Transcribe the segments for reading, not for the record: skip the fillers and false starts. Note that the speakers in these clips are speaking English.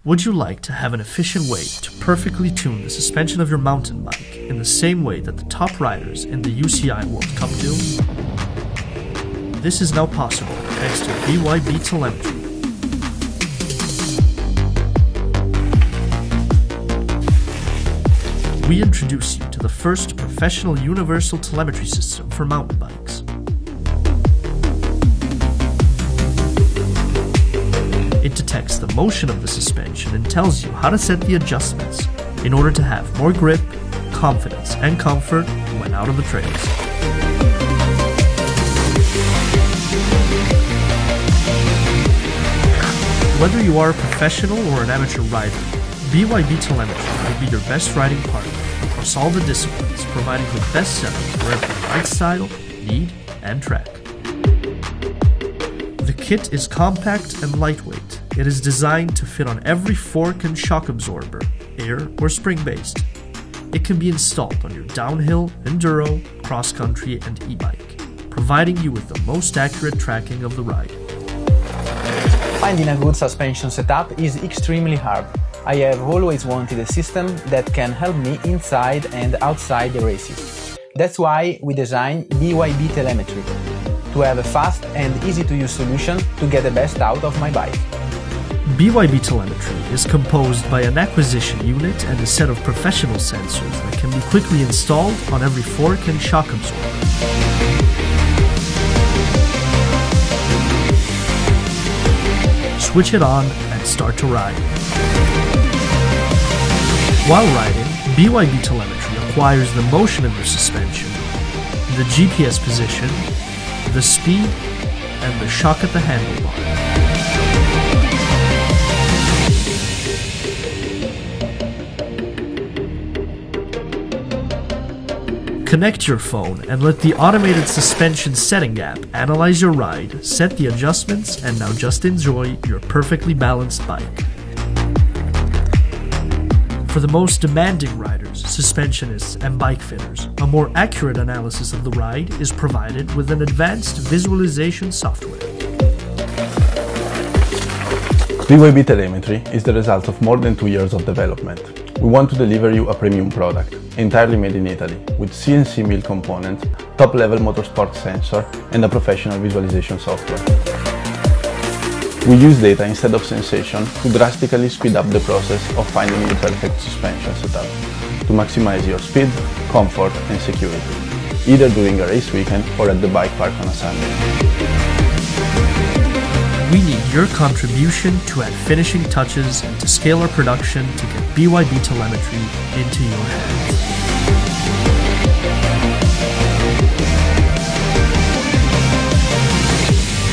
Would you like to have an efficient way to perfectly tune the suspension of your mountain bike in the same way that the top riders in the UCI World Cup do? This is now possible thanks to BYB Telemetry. We introduce you to the first professional universal telemetry system for mountain bikes. It detects the motion of the suspension and tells you how to set the adjustments in order to have more grip, confidence, and comfort when out on the trails. Whether you are a professional or an amateur rider, BYB Telemetry will be your best riding partner across all the disciplines, providing the best setup for every ride style, need, and track. The kit is compact and lightweight. It is designed to fit on every fork and shock absorber, air or spring-based. It can be installed on your downhill, enduro, cross-country, and e-bike, providing you with the most accurate tracking of the ride. Finding a good suspension setup is extremely hard. I have always wanted a system that can help me inside and outside the races. That's why we designed BYB Telemetry, to have a fast and easy-to-use solution to get the best out of my bike. BYB Telemetry is composed by an acquisition unit and a set of professional sensors that can be quickly installed on every fork and shock absorber. Switch it on and start to ride. While riding, BYB Telemetry acquires the motion of your suspension, the GPS position, the speed, and the shock at the handlebar. Connect your phone and let the automated suspension setting app analyze your ride, set the adjustments, and now just enjoy your perfectly balanced bike. For the most demanding riders, suspensionists, and bike fitters, a more accurate analysis of the ride is provided with an advanced visualization software. BYB Telemetry is the result of more than 2 years of development. We want to deliver you a premium product, entirely made in Italy, with CNC mill components, top-level motorsport sensor, and a professional visualization software. We use data instead of sensation to drastically speed up the process of finding the perfect suspension setup, to maximize your speed, comfort, and security, either during a race weekend or at the bike park on a Sunday. We need your contribution to add finishing touches and to scale our production to get BYB Telemetry into your hands.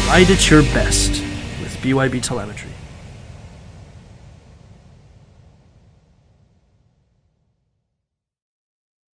Ride at your best with BYB Telemetry.